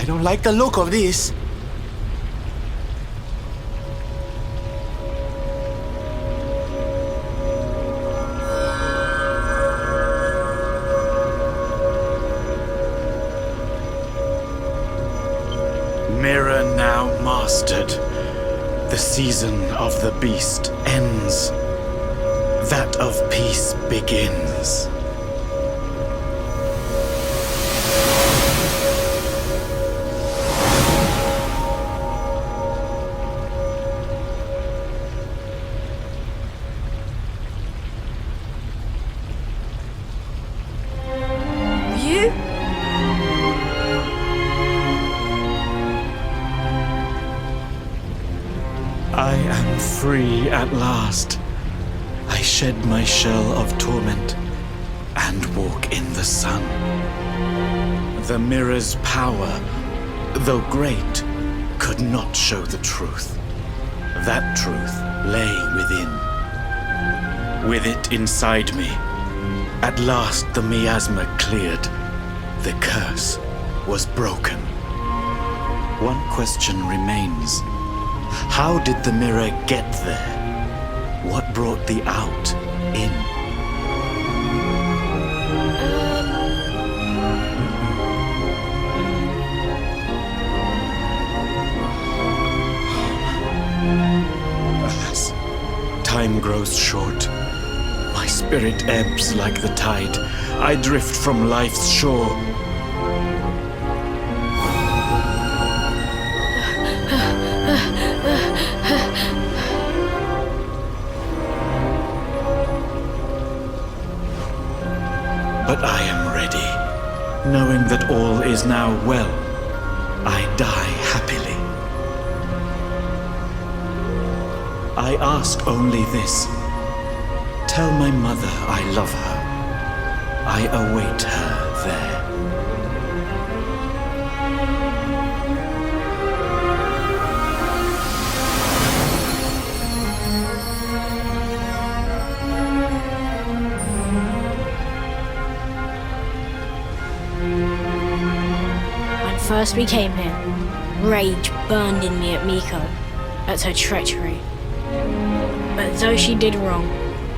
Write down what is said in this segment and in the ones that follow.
I don't like the look of this. Mirror now mastered. The season of the beast ends. That of peace begins. You? I am free at last. I shed my shell of torment and walk in the sun. The mirror's power, though great, could not show the truth. That truth lay within. With it inside me, at last the miasma cleared. The curse was broken. One question remains. How did the mirror get there? What brought the out in? Alas, time grows short. My spirit ebbs like the tide. I drift from life's shore. But I am ready, knowing that all is now well. I die happily. I ask only this. Tell my mother I love her. I await her there. First we came here, rage burned in me at Miko, at her treachery. But though she did wrong,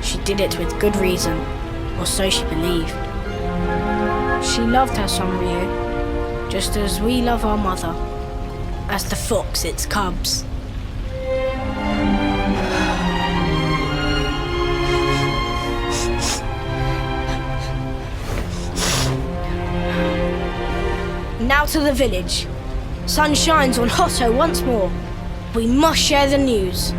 she did it with good reason, or so she believed. She loved her son Ryu, just as we love our mother, as the fox its cubs. Now to the village. Sun shines on Hotto once more. We must share the news.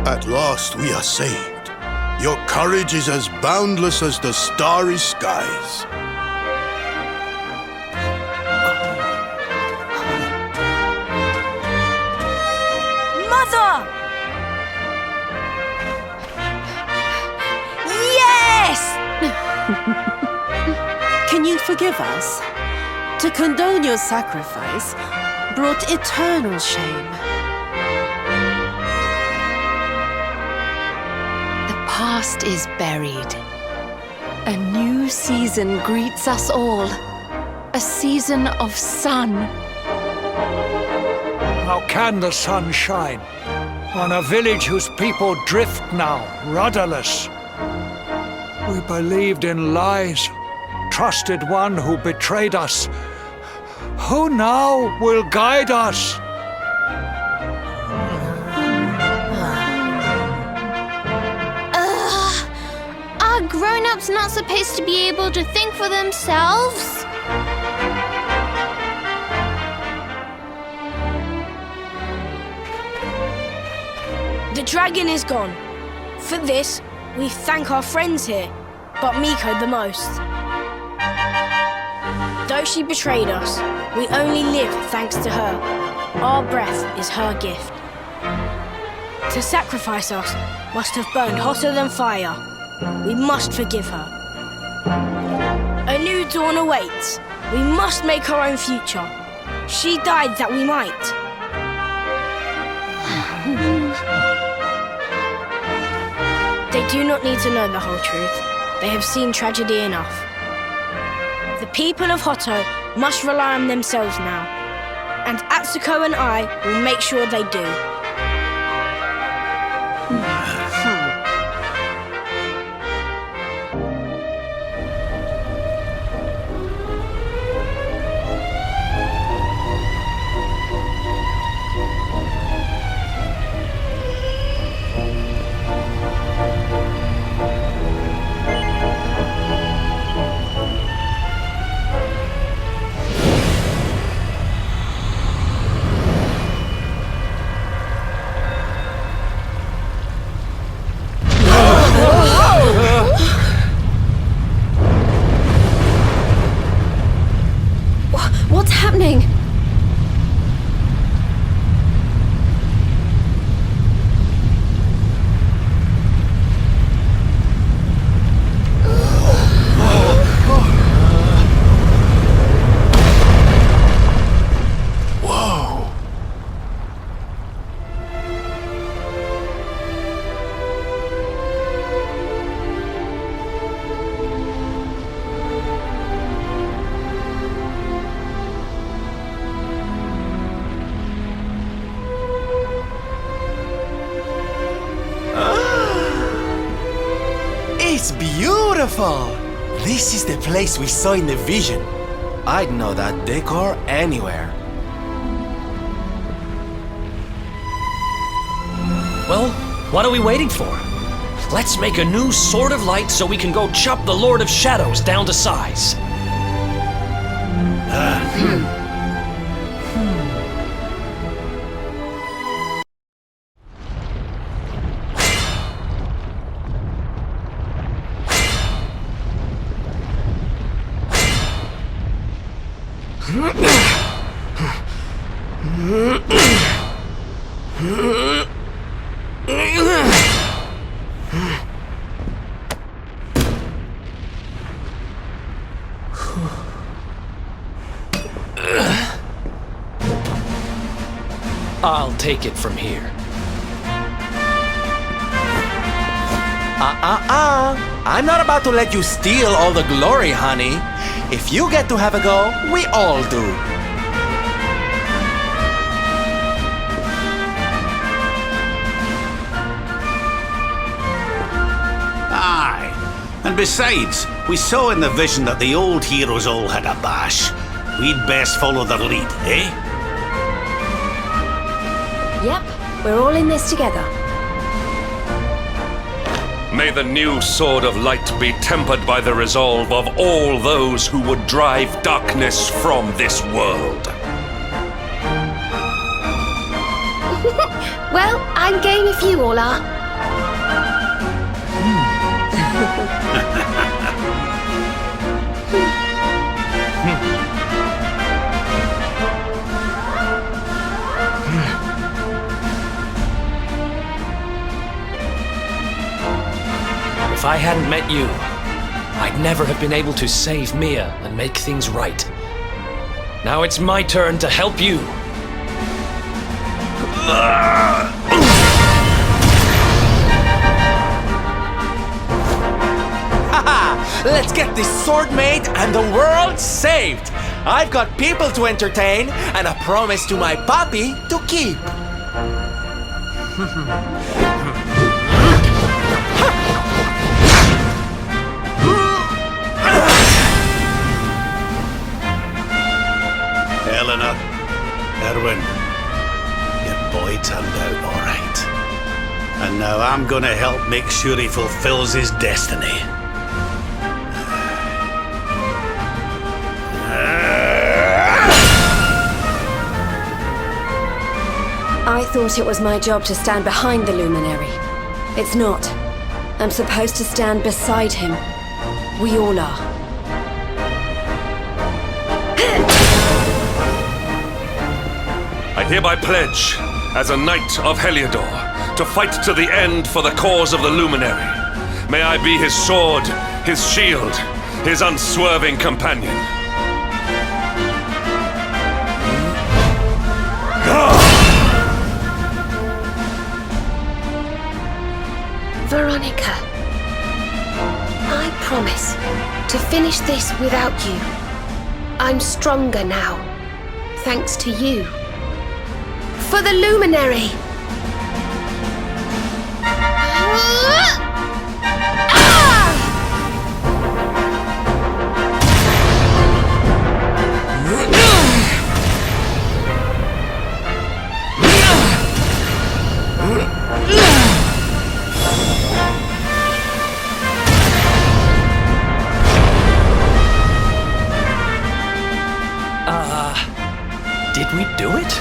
At last we are saved. Your courage is as boundless as the starry skies. Mother! Can you forgive us? To condone your sacrifice brought eternal shame. The past is buried. A new season greets us all. A season of sun. How can the sun shine on a village whose people drift now, rudderless? We believed in lies, trusted one who betrayed us. Who now will guide us? Are grown-ups not supposed to be able to think for themselves? The dragon is gone. For this, we thank our friends here, but Miko the most. Though she betrayed us, we only live thanks to her. Our breath is her gift. To sacrifice us must have burned hotter than fire. We must forgive her. A new dawn awaits. We must make our own future. She died that we might. They do not need to know the whole truth. They have seen tragedy enough. The people of Hotto must rely on themselves now. And Atsuko and I will make sure they do. What's happening? Whoa! It's beautiful! This is the place we saw in the vision. I'd know that decor anywhere. Well, what are we waiting for? Let's make a new Sword of Light so we can go chop the Lord of Shadows down to size. I'll take it from here. I'm not about to let you steal all the glory, honey. If you get to have a go, we all do. Aye. And besides, we saw in the vision that the old heroes all had a bash. We'd best follow their lead, eh? Yep, we're all in this together. May the new Sword of Light be tempered by the resolve of all those who would drive darkness from this world. Well, I'm game if you all are. If I hadn't met you, I'd never have been able to save Mia and make things right. Now it's my turn to help you. Let's get this sword made and the world saved! I've got people to entertain and a promise to my papi to keep. Eleanor, Erwin, your boy turned out all right. And now I'm gonna help make sure he fulfills his destiny. I thought it was my job to stand behind the luminary. It's not. I'm supposed to stand beside him. We all are. I hereby pledge, as a Knight of Heliodor, to fight to the end for the cause of the Luminary. May I be his sword, his shield, his unswerving companion. Veronica, I promise to finish this without you. I'm stronger now, thanks to you. For the Luminary! Did we do it?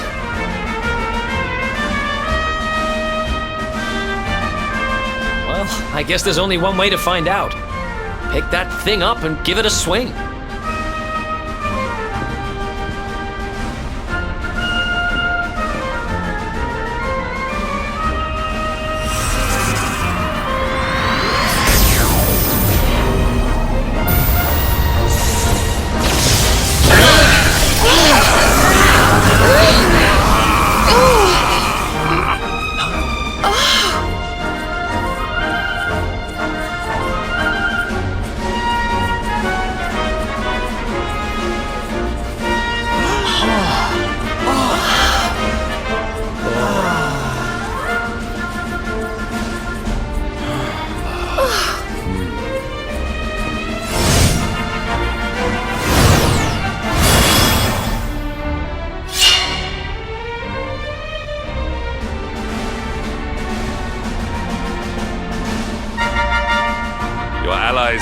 Well, I guess there's only one way to find out. Pick that thing up and give it a swing.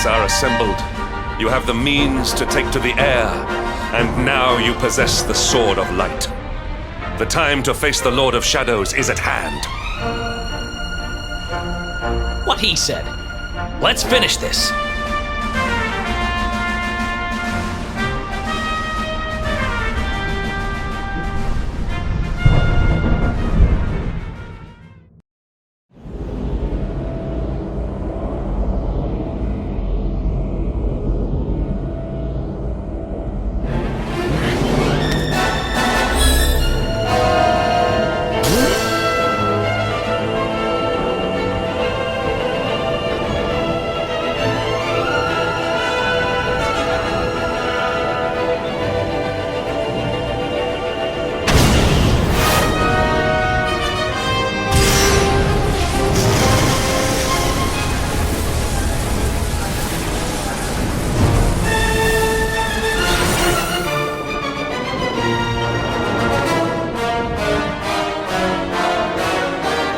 Are assembled. You have the means to take to the air, and now you possess the Sword of Light. The time to face the Lord of Shadows is at hand. What he said. Let's finish this.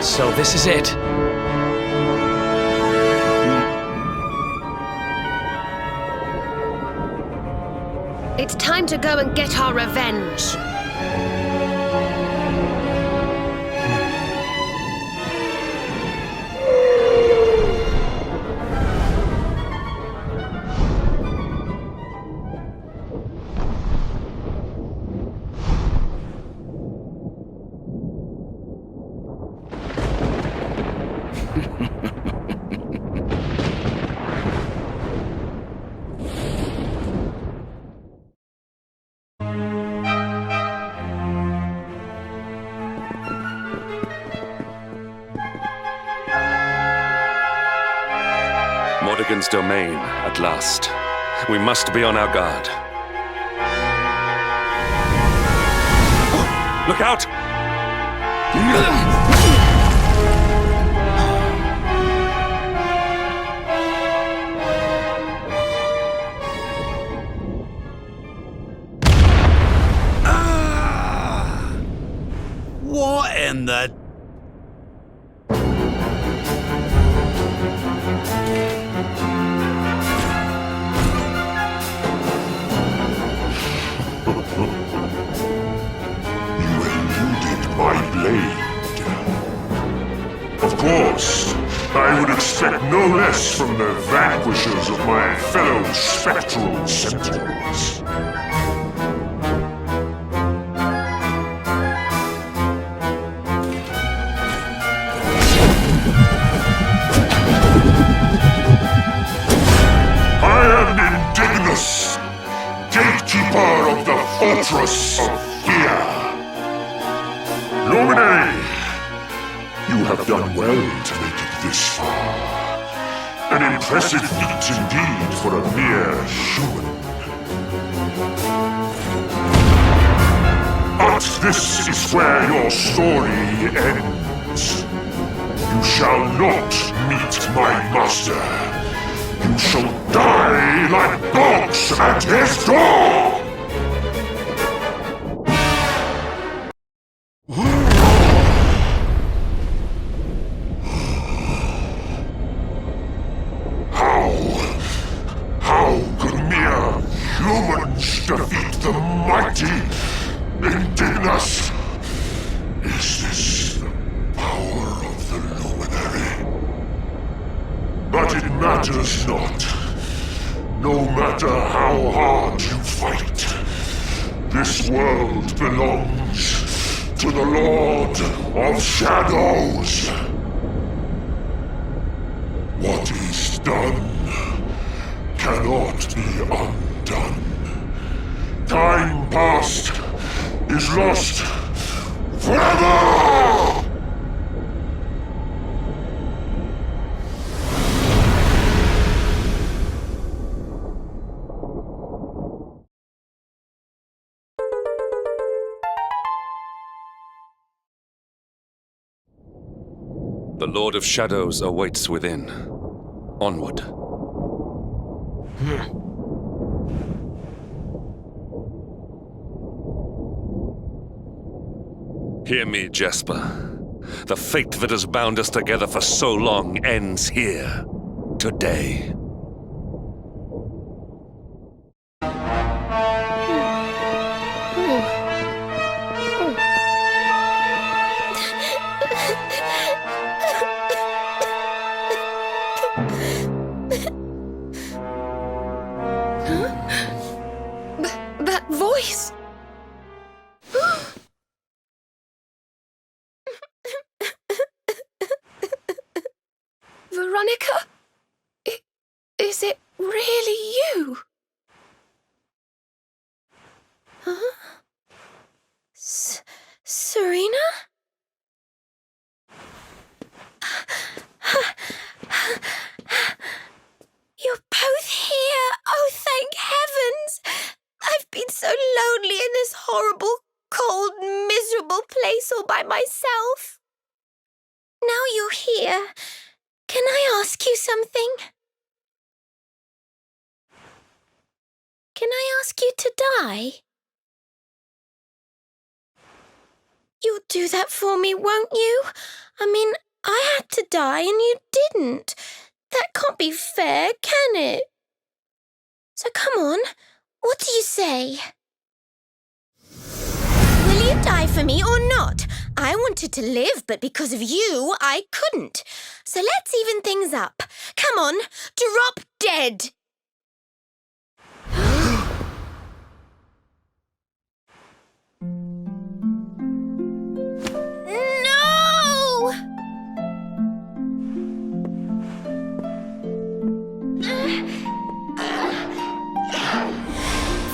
So this is it. It's time to go and get our revenge. Mordegon's domain, at last. We must be on our guard. Look out! What in the... My blade. Of course, I would expect no less from the vanquishers of my fellow spectral sentinels. I am Indignus, gatekeeper of the Fortress of Fear. Luminary, you have done well to make it this far. An impressive feat indeed for a mere human. But this is where your story ends. You shall not meet my master. You shall die like dogs at his door! How could mere humans defeat the mighty Indignus? Is this the power of the Luminary? But it matters not. No matter how hard you fight, this world belongs to the Lord of Shadows. What is done cannot be undone. Time past is lost forever! The Lord of Shadows awaits within. Onward. Hear me, Jasper. The fate that has bound us together for so long ends here, today. That voice! Veronica? Is it really you? Huh? Serena? You're both here! Oh, thank heavens! I've been so lonely in this horrible, cold, miserable place all by myself. Now you're here. Can I ask you something? Can I ask you to die? You'll do that for me, won't you? I mean, I had to die and you didn't. That can't be fair, can it? So come on, what do you say? Will you die for me or not? I wanted to live, but because of you, I couldn't. So let's even things up. Come on, drop dead! No!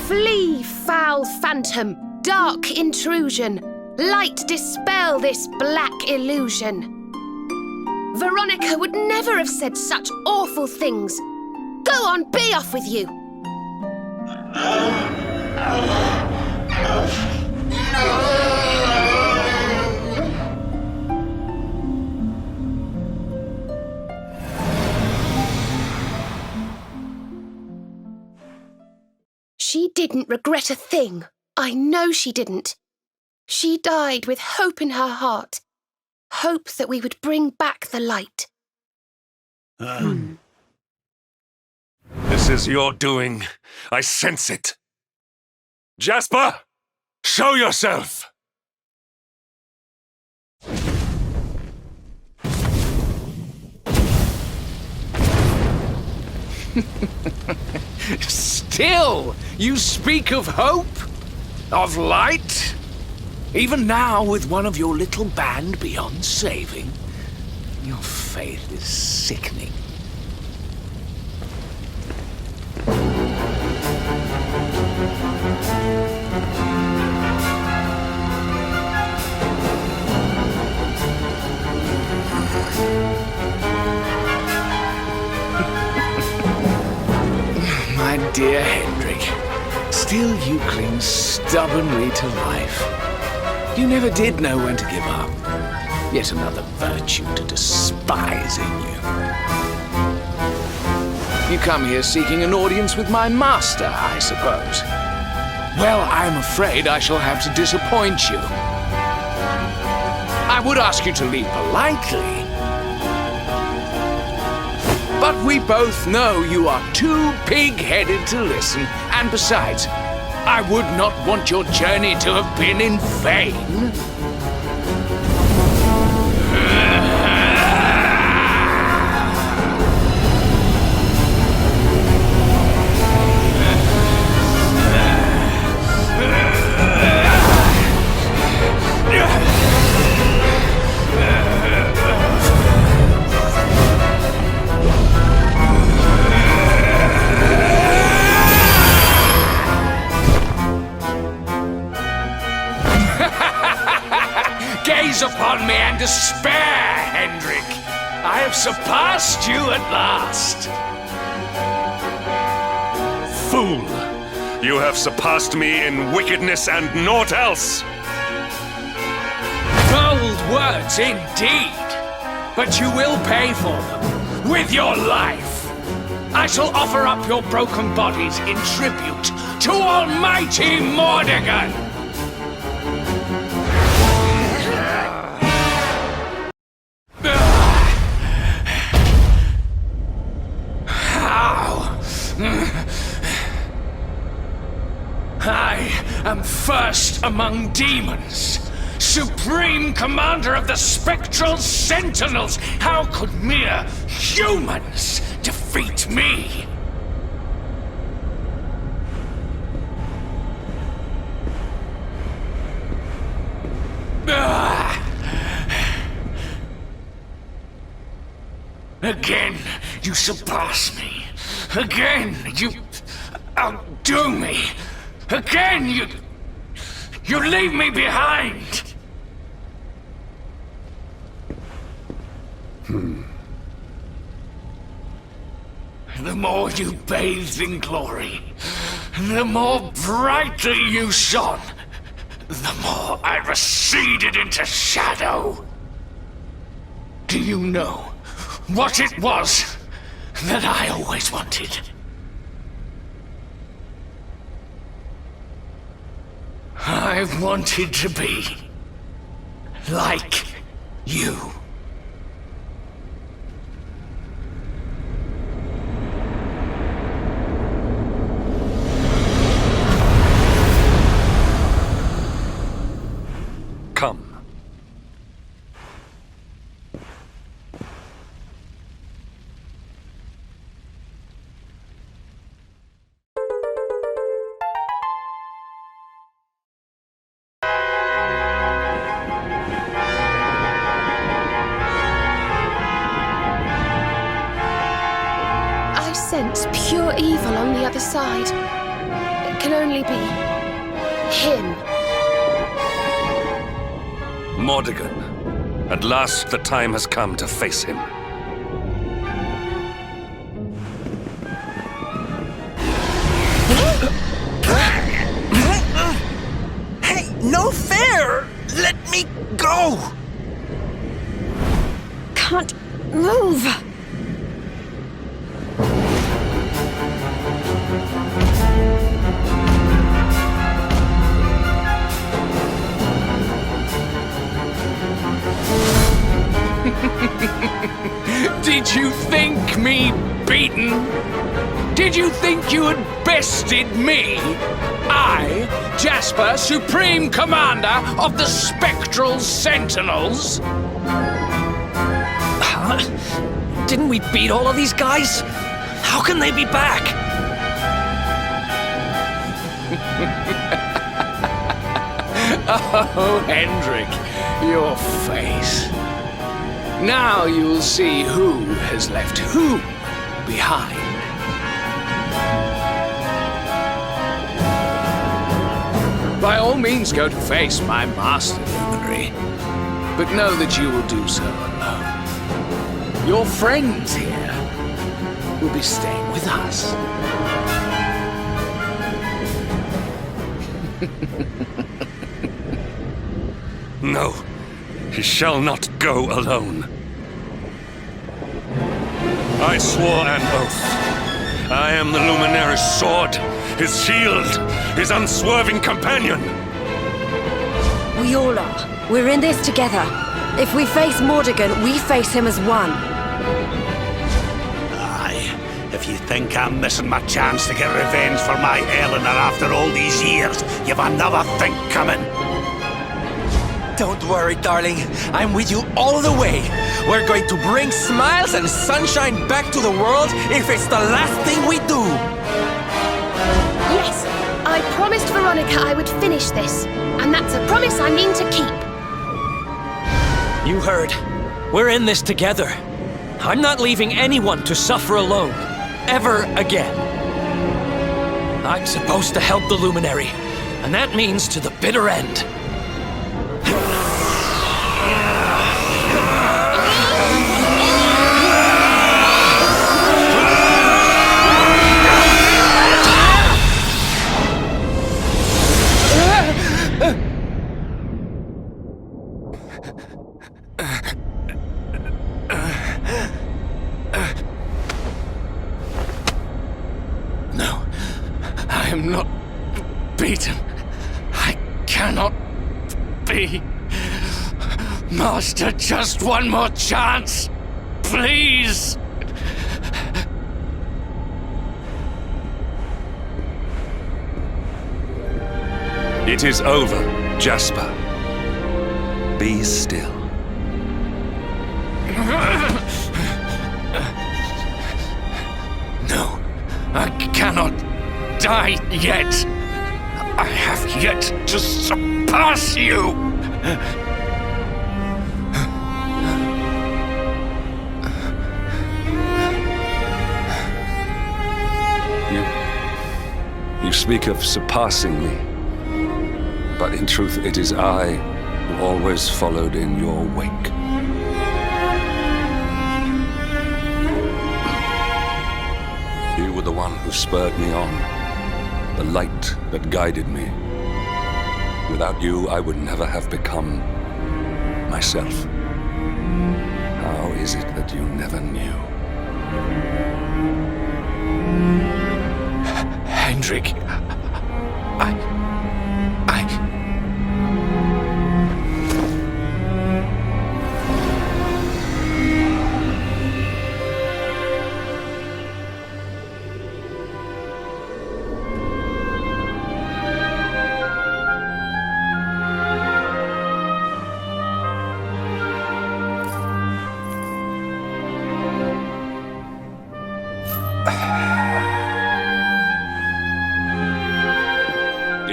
Flee, foul phantom, dark intrusion. Light dispel this black illusion. Veronica would never have said such awful things. Go on, be off with you. She didn't regret a thing. I know she didn't. She died with hope in her heart. Hope that we would bring back the light. This is your doing. I sense it. Jasper, show yourself! Still, you speak of hope? Of light? Even now, with one of your little band beyond saving, your faith is sickening. dear Hendrik. Still you cling stubbornly to life. You never did know when to give up. Yet another virtue to despise in you. You come here seeking an audience with my master, I suppose. Well, I'm afraid I shall have to disappoint you. I would ask you to leave politely, but we both know you are too pig-headed to listen, and besides, I would not want your journey to have been in vain. Gaze upon me and despair, Hendrik. I have surpassed you at last. Fool! You have surpassed me in wickedness and naught else! Bold words indeed, but you will pay for them with your life. I shall offer up your broken bodies in tribute to Almighty Mordegon. I am first among demons, supreme commander of the spectral sentinels. How could mere humans defeat me? Again, you surpass me. Again, you outdo me. Again, you leave me behind. The more you bathed in glory, the more brightly you shone, the more I receded into shadow. Do you know what it was that I always wanted? I wanted to be like you. Come. I sense pure evil on the other side. It can only be him. Mordegon. At last the time has come to face him. Hey, no fair! Let me go! Can't move. Did you think me beaten? Did you think you had bested me? I, Jasper, Supreme Commander of the Spectral Sentinels? Huh? Didn't we beat all of these guys? How can they be back? Oh, Hendrik, your face. Now you'll see who has left who behind. By all means, go to face my master, luminary. But know that you will do so alone. Your friends here will be staying with us. No, he shall not go alone. I swore an oath. I am the Luminary's sword, his shield, his unswerving companion. We all are. We're in this together. If we face Mordegon, we face him as one. Aye, if you think I'm missing my chance to get revenge for my Eleanor after all these years, you've another thing coming. Don't worry, darling. I'm with you all the way. We're going to bring smiles and sunshine back to the world if it's the last thing we do. Yes, I promised Veronica I would finish this, and that's a promise I mean to keep. You heard. We're in this together. I'm not leaving anyone to suffer alone. Ever again. I'm supposed to help the Luminary, and that means to the bitter end. No, I am not beaten. I cannot be. Master, just one more chance, please. It is over, Jasper. Be still. No, I cannot die yet. I have yet to surpass you. You speak of surpassing me, but in truth it is I who always followed in your wake. You were the one who spurred me on, the light that guided me. Without you, I would never have become myself. How is it that you never knew? Hendrik,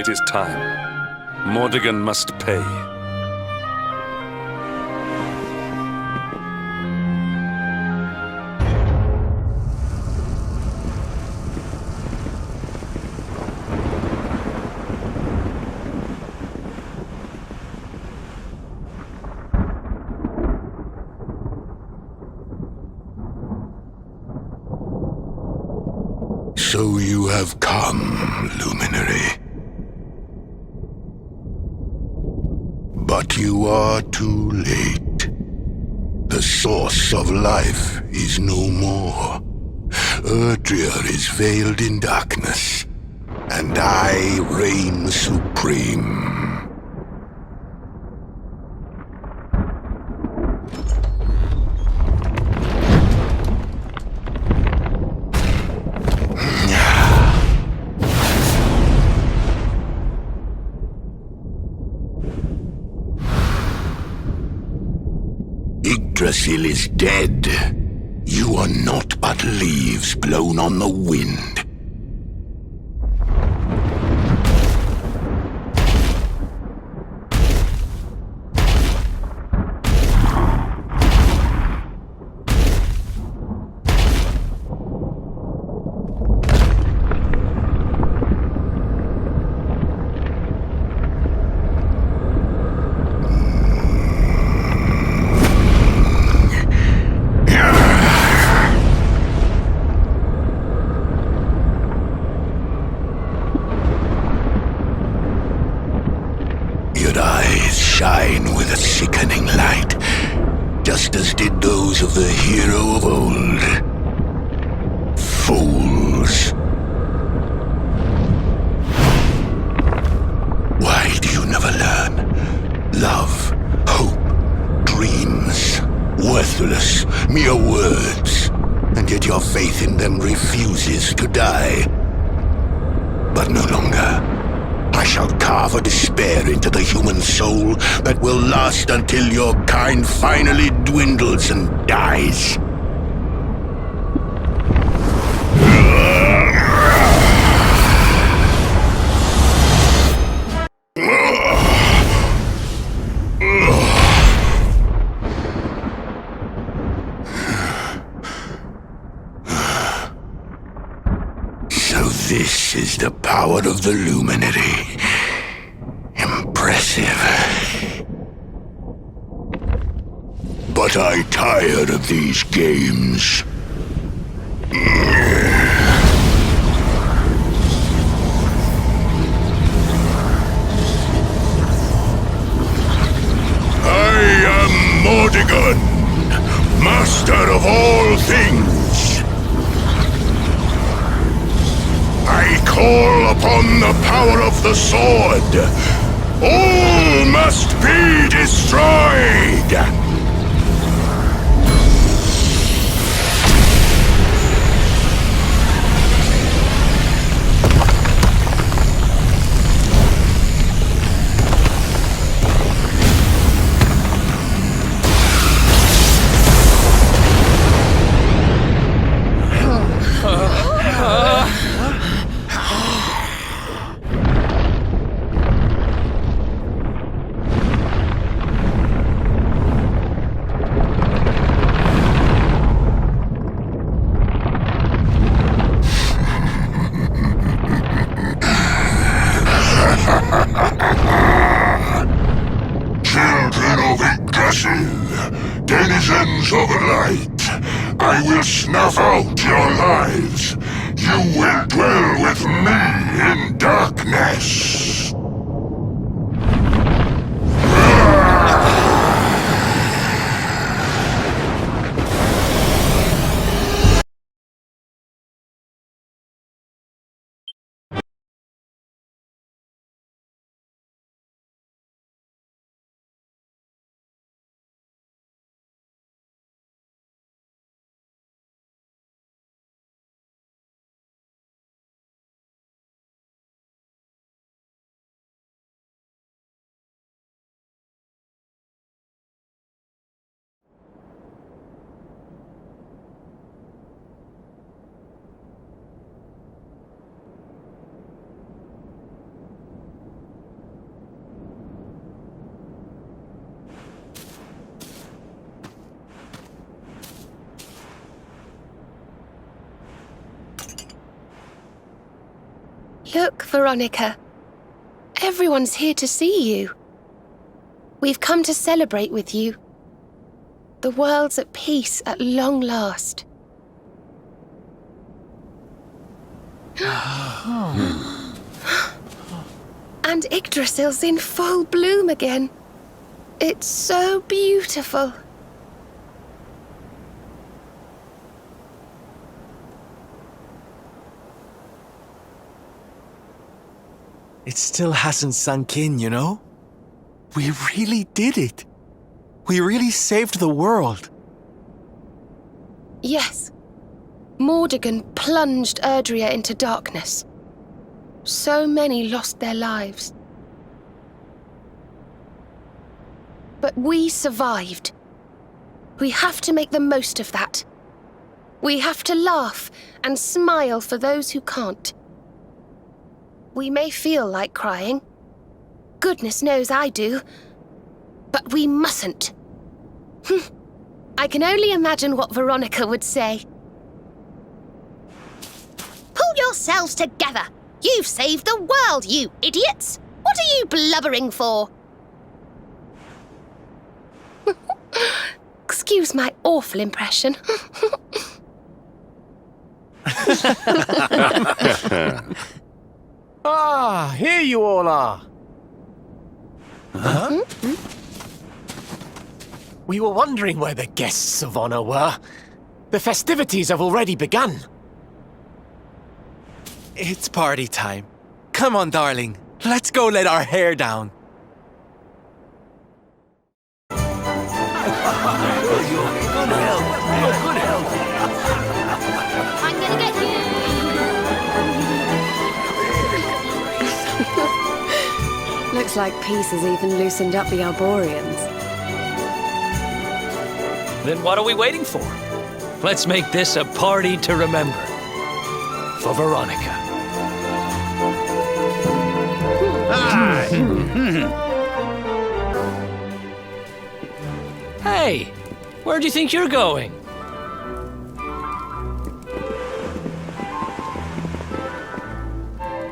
It is time. Mordegon must pay. So you have come, Luminary. But you are too late. The source of life is no more. Erdrea is veiled in darkness, and I reign supreme. Yggdrasil is dead. You are naught but leaves blown on the wind. as did those of the hero of old. Fools. Why do you never learn? Love, hope, dreams, worthless, mere words, and yet your faith in them refuses to die. But no longer. I shall carve a despair into the human soul that will last until your kind finally dwindles and dies. So this is the power of the Luminary. Impressive. But I tire of these games. I am Mordegon, master of all things. I call upon the power of the sword. All must be destroyed! Children of Elusive, denizens of light, I will snuff out your lives. You will dwell with me in darkness. Look, Veronica. Everyone's here to see you. We've come to celebrate with you. The world's at peace at long last. And Yggdrasil's in full bloom again. It's so beautiful. It still hasn't sunk in, you know? We really did it. We really saved the world. Yes. Mordegon plunged Erdrea into darkness. So many lost their lives. But we survived. We have to make the most of that. We have to laugh and smile for those who can't. We may feel like crying. Goodness knows I do. But we mustn't. I can only imagine what Veronica would say. Pull yourselves together! You've saved the world, you idiots! What are you blubbering for? Excuse my awful impression. Ah, here you all are. Huh? We were wondering where the guests of honor were. The festivities have already begun. It's party time. Come on, darling. Let's go let our hair down. I'm gonna get you! Looks like peace has even loosened up the Arborians. Then what are we waiting for? Let's make this a party to remember. For Veronica. Hey, where do you think you're going?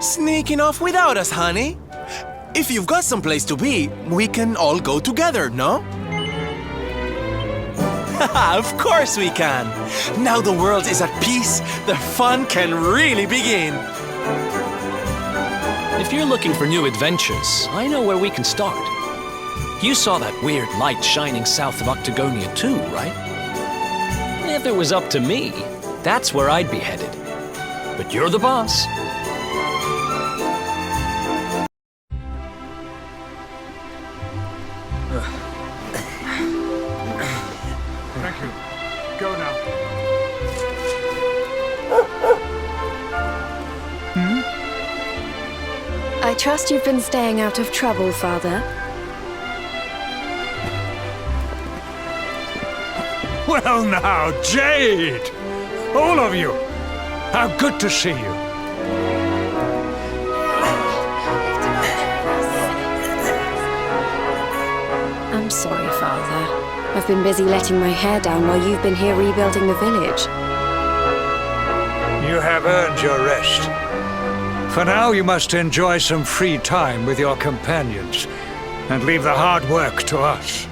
Sneaking off without us, honey? If you've got someplace to be, we can all go together, no? Of course we can! Now the world is at peace, the fun can really begin! If you're looking for new adventures, I know where we can start. You saw that weird light shining south of Octagonia too, right? If it was up to me, that's where I'd be headed. But you're the boss. Thank you. Go now. I trust you've been staying out of trouble, Father. Well now, Jade! All of you! How good to see you. I'm sorry, Father. I've been busy letting my hair down while you've been here rebuilding the village. You have earned your rest. For now, you must enjoy some free time with your companions and leave the hard work to us.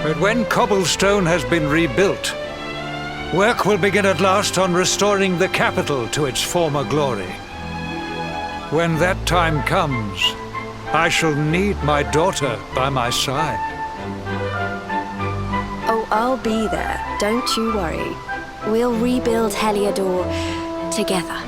But when Cobblestone has been rebuilt, work will begin at last on restoring the capital to its former glory. When that time comes, I shall need my daughter by my side. Oh, I'll be there. Don't you worry. We'll rebuild Heliodor together.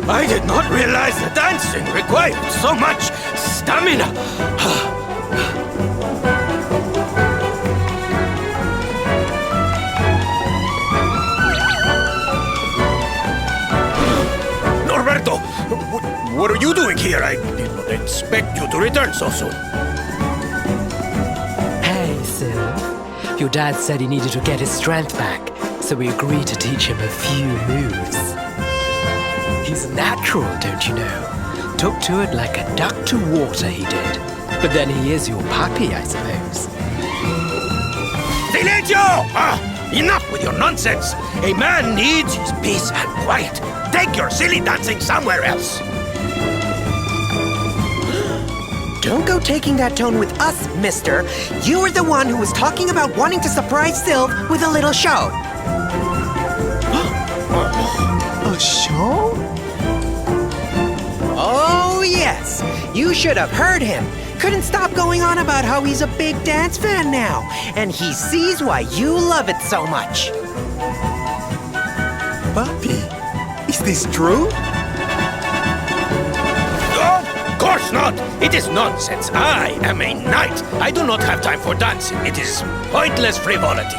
I did not realize the dancing required so much stamina. Norberto, what are you doing here? I did not expect you to return so soon. Hey, Sylv. Your dad said he needed to get his strength back, so we agreed to teach him a few moves. He's a natural, don't you know? Took to it like a duck to water, he did. But then he is your puppy, I suppose. Silencio! Enough with your nonsense! A man needs his peace and quiet. Take your silly dancing somewhere else. Don't go taking that tone with us, mister. You were the one who was talking about wanting to surprise Sylv with a little show. A show? Oh, yes. You should have heard him. Couldn't stop going on about how he's a big dance fan now. And he sees why you love it so much. Papi, is this true? Of course not! It is nonsense. I am a knight. I do not have time for dancing. It is pointless frivolity.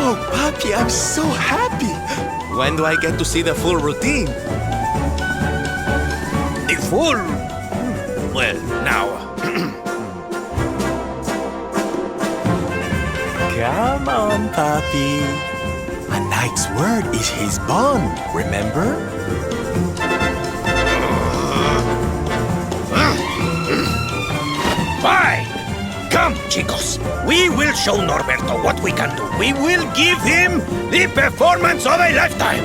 Oh, Papi, I'm so happy. When do I get to see the full routine? The full? Well, now, Come on, puppy. A knight's word is his bond, remember? Fine! Come, chicos. We will show Norberto what we can do. We will give him the performance of a lifetime.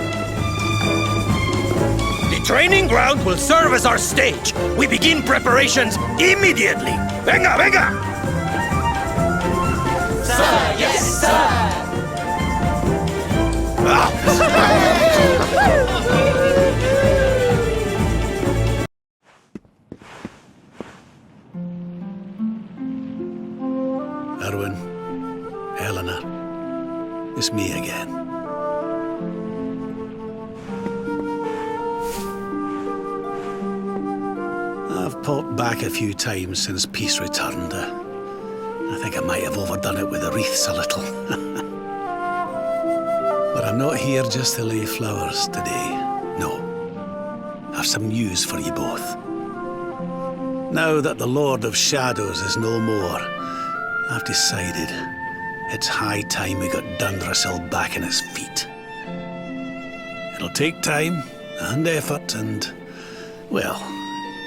The training ground will serve as our stage. We begin preparations immediately. Venga, venga! Sir, yes, sir! Erwin, Helena, it's me again. I've popped back a few times since peace returned. I think I might have overdone it with the wreaths a little. But I'm not here just to lay flowers today. No. I've some news for you both. Now that the Lord of Shadows is no more, I've decided it's high time we got Dundrasil back on his feet. It'll take time and effort and, well,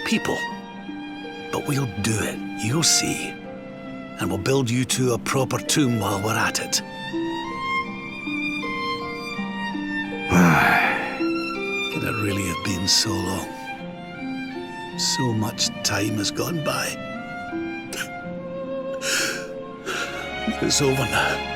people. But we'll do it, you'll see. And we'll build you two a proper tomb while we're at it. Can it really have been so long? So much time has gone by. It's over now.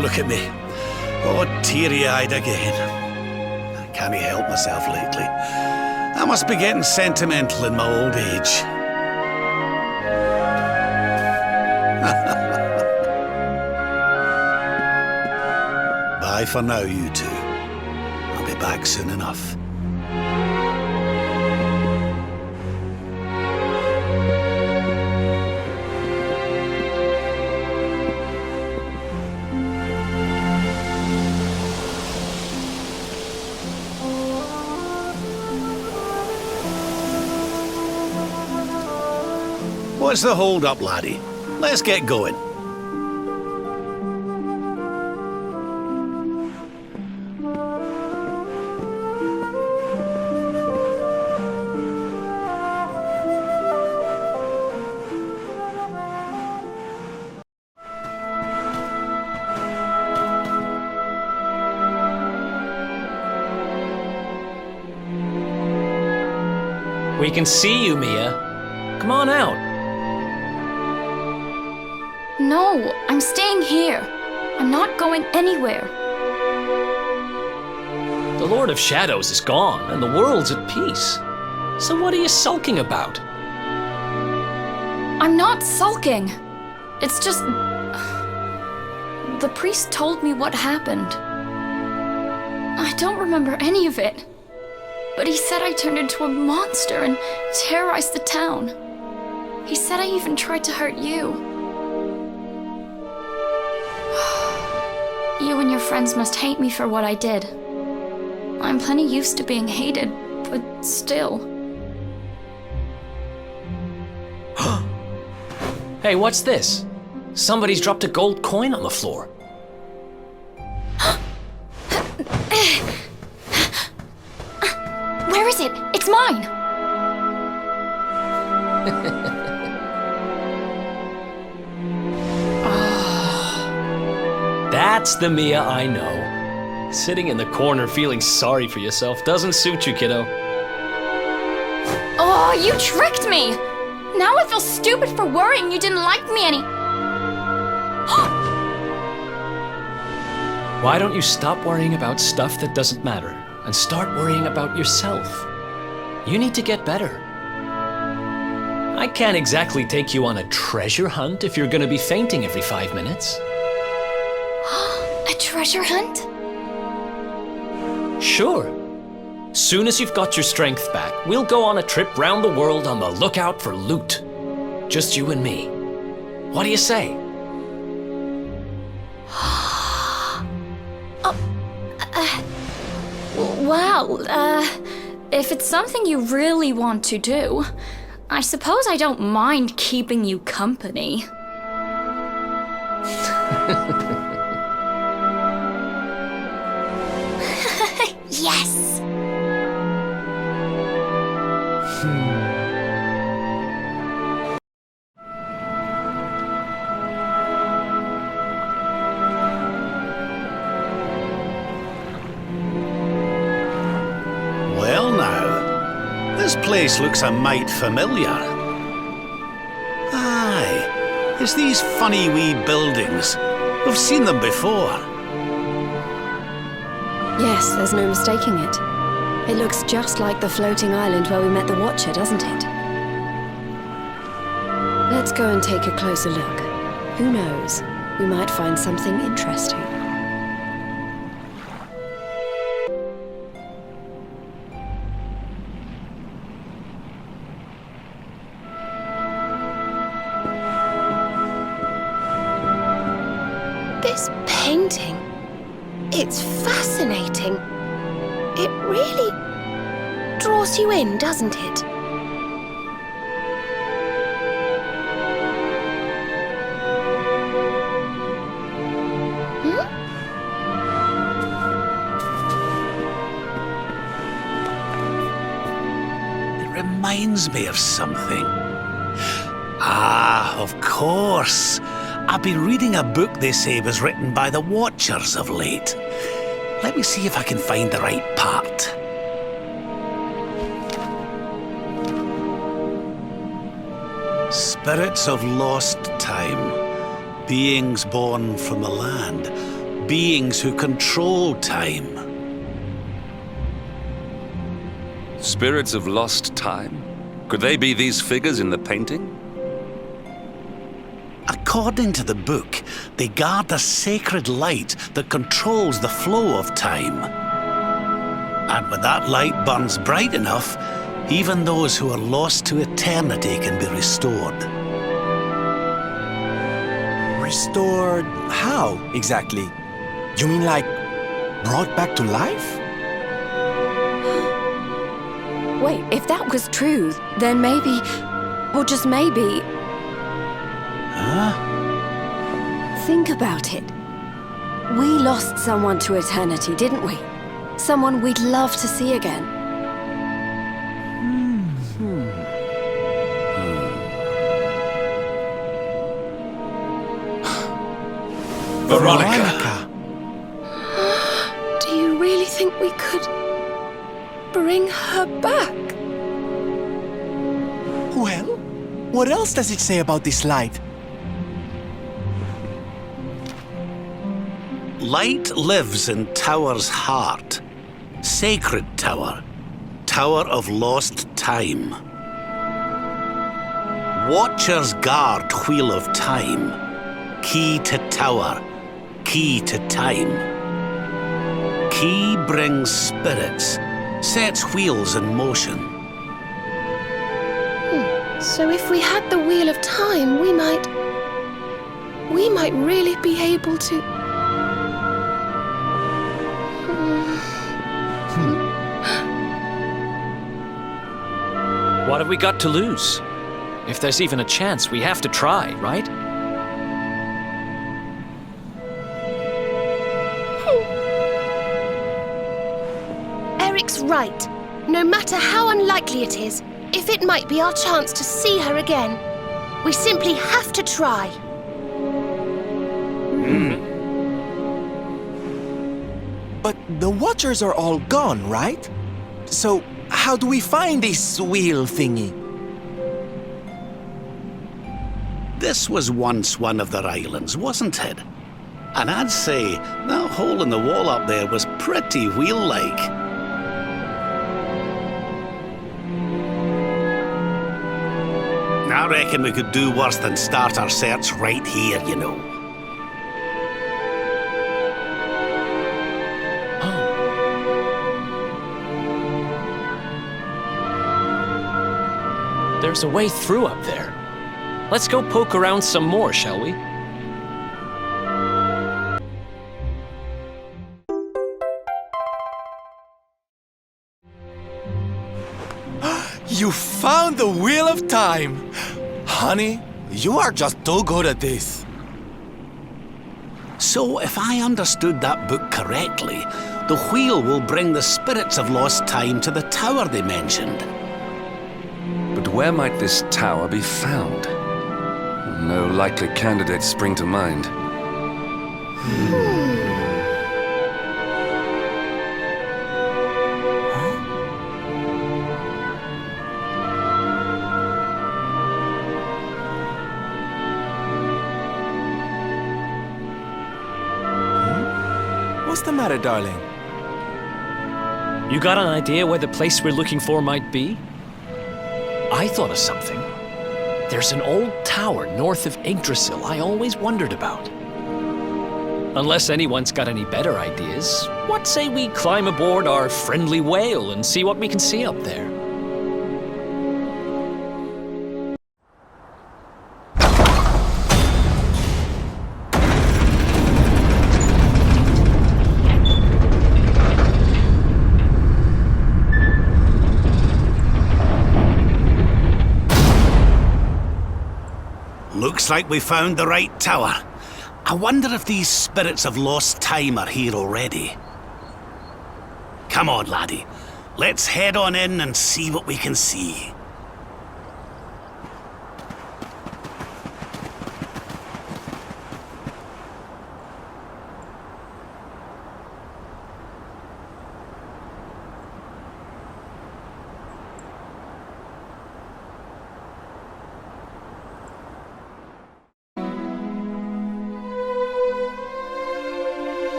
Look at me. Oh, teary-eyed again. I can't help myself lately. I must be getting sentimental in my old age. Bye for now, you two. I'll be back soon enough. What's the hold-up, laddie? Let's get going. We can see you, Mia. Come on out. No, I'm staying here. I'm not going anywhere. The Lord of Shadows is gone, and the world's at peace. So what are you sulking about? I'm not sulking. It's just... The priest told me what happened. I don't remember any of it. But he said I turned into a monster and terrorized the town. He said I even tried to hurt you. You and your friends must hate me for what I did. I'm plenty used to being hated, but still. Hey, what's this? Somebody's dropped a gold coin on the floor. Where is it? It's mine! That's the Mia I know. Sitting in the corner feeling sorry for yourself doesn't suit you, kiddo. Oh, you tricked me! Now I feel stupid for worrying you didn't like me any... Why don't you stop worrying about stuff that doesn't matter and start worrying about yourself? You need to get better. I can't exactly take you on a treasure hunt if you're gonna be fainting every 5 minutes. A treasure hunt? Sure. Soon as you've got your strength back, we'll go on a trip round the world on the lookout for loot. Just you and me. What do you say? Well, if it's something you really want to do, I suppose I don't mind keeping you company. Yes! Well now, this place looks a mite familiar. Aye, it's these funny wee buildings. We've seen them before. Yes, there's no mistaking it. It looks just like the floating island where we met the Watcher, doesn't it? Let's go and take a closer look. Who knows? We might find something interesting. This painting, it's fascinating. It really draws you in, doesn't it? Reminds me of something. Ah, of course. I've been reading a book they say was written by the Watchers of late. Let me see if I can find the right part. Spirits of lost time. Beings born from the land. Beings who control time. Spirits of lost time? Could they be these figures in the painting? According to the book, they guard a sacred light that controls the flow of time. And when that light burns bright enough, even those who are lost to eternity can be restored. Restored how, exactly? You mean like brought back to life? Wait, if that was true, then maybe, or just maybe... Huh? Think about it. We lost someone to eternity, didn't we? Someone we'd love to see again. Veronica! Do you really think we could bring her back? Well, what else does it say about this light? Light lives in Tower's heart. Sacred Tower. Tower of lost time. Watchers guard Wheel of Time. Key to Tower. Key to time. Key brings spirits. Sets wheels in motion. So if we had the Wheel of Time, we might really be able to... What have we got to lose? If there's even a chance, we have to try, right? Eric's right. No matter how unlikely it is, if it might be our chance to see her again, we simply have to try. But the Watchers are all gone, right? So, how do we find this wheel thingy? This was once one of their islands, wasn't it? And I'd say that hole in the wall up there was pretty wheel-like. I reckon we could do worse than start our search right here, you know. There's a way through up there. Let's go poke around some more, shall we? You found the Wheel of Time! Honey, you are just too good at this. So, if I understood that book correctly, the wheel will bring the spirits of lost time to the tower they mentioned. But where might this tower be found? No likely candidates spring to mind. What's the matter, darling? You got an idea where the place we're looking for might be? I thought of something. There's an old tower north of Yggdrasil I always wondered about. Unless anyone's got any better ideas, what say we climb aboard our friendly whale and see what we can see up there? Looks like we found the right tower. I wonder if these spirits of lost time are here already. Come on, laddie. Let's head on in and see what we can see.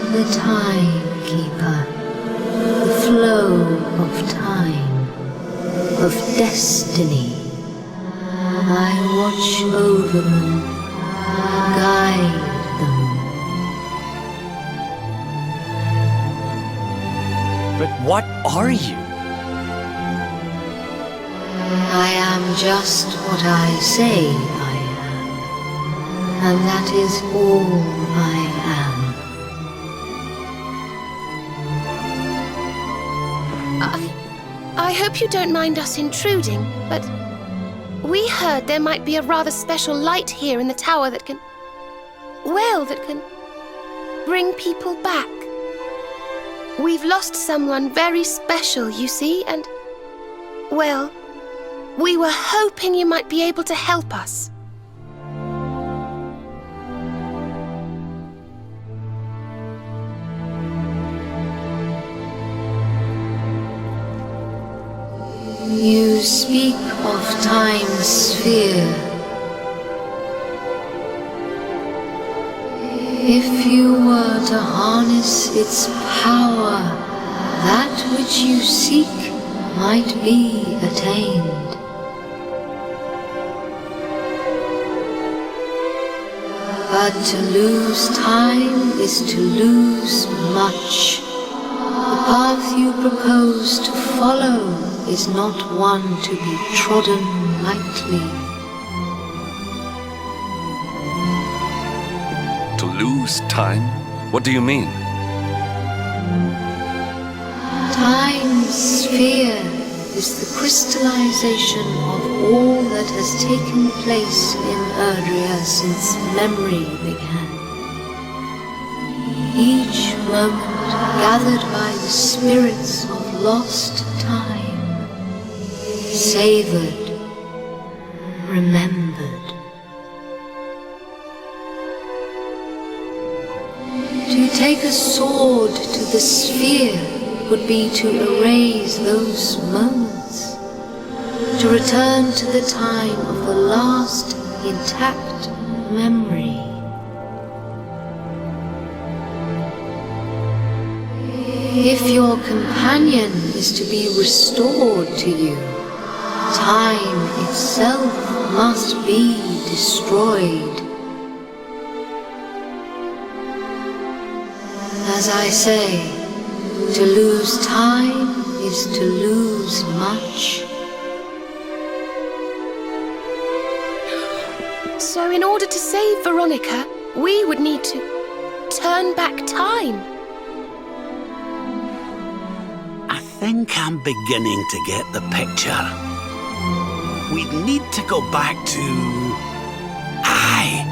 The timekeeper, the flow of time, of destiny. I watch over them, guide them. But what are you? I am just what I say I am, and that is all I am. I hope you don't mind us intruding, but we heard there might be a rather special light here in the tower that can bring people back. We've lost someone very special, you see, and, well, we were hoping you might be able to help us. You speak of time's sphere. If you were to harness its power, that which you seek might be attained. But to lose time is to lose much. The path you propose to follow is not one to be trodden lightly. To lose time? What do you mean? Time's sphere is the crystallization of all that has taken place in Erdrea since memory began. Each moment gathered by the spirits of lost time. Savored, remembered. To take a sword to the sphere would be to erase those moments, to return to the time of the last intact memory. If your companion is to be restored to you, time itself must be destroyed. As I say, to lose time is to lose much. So in order to save Veronica, we would need to turn back time. I think I'm beginning to get the picture. We'd need to go back to... Aye.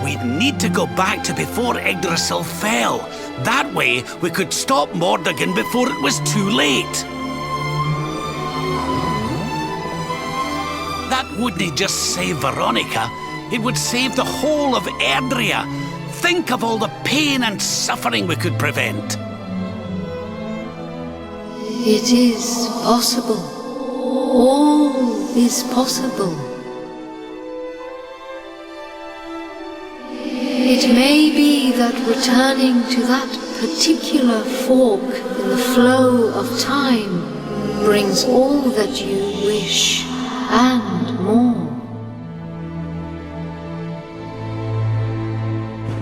We'd need to go back to before Yggdrasil fell. That way, we could stop Mordegon before it was too late. That wouldn't just save Veronica, it would save the whole of Erdrea. Think of all the pain and suffering we could prevent. It is possible. All is possible. It may be that returning to that particular fork in the flow of time brings all that you wish and more.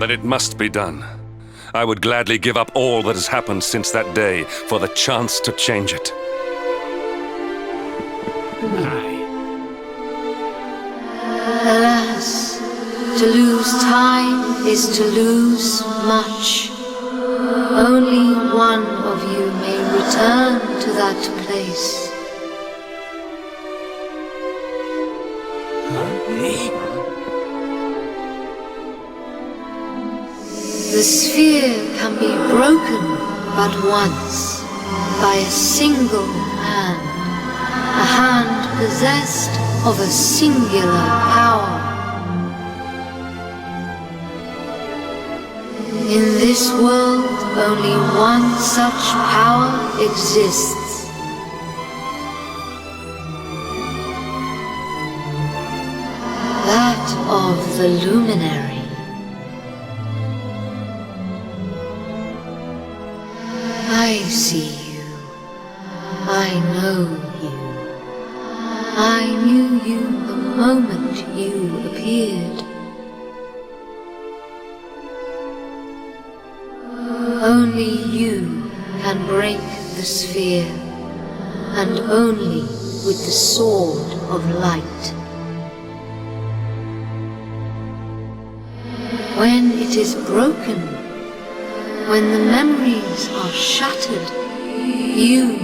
Then it must be done. I would gladly give up all that has happened since that day for the chance to change it. Alas, to lose time is to lose much. Only one of you may return to that place. The sphere can be broken but once, by a single hand, a hand possessed of a singular power. In this world, only one such power exists. That of the Luminary. I see you. I know you. I knew you the moment you appeared. Only you can break the sphere, and only with the sword of light. When it is broken, when the memories are shattered, you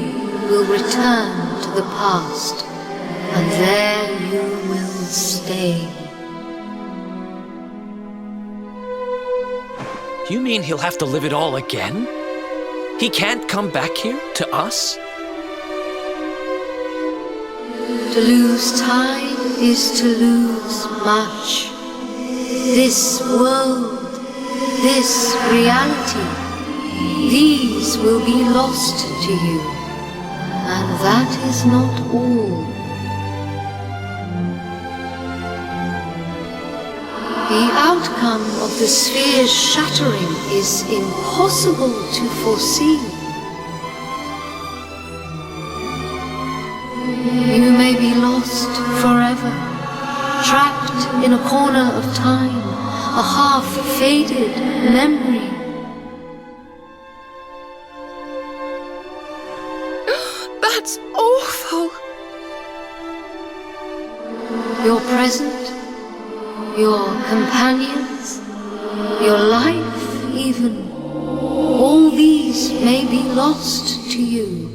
will return to the past, and there you will stay. You mean he'll have to live it all again? He can't come back here, to us? To lose time is to lose much. This world, this reality, these will be lost to you, and that is not all. The outcome of the sphere's shattering is impossible to foresee. You may be lost forever, trapped in a corner of time, a half-faded memory. That's awful. Your present, your companions, your life even, all these may be lost to you.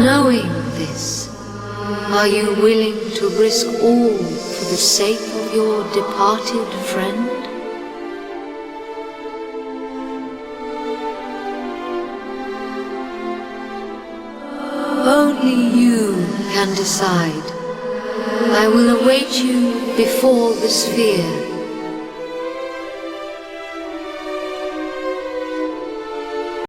Knowing this, are you willing to risk all for the sake of your departed friend? Only you can decide. I will await you before the sphere.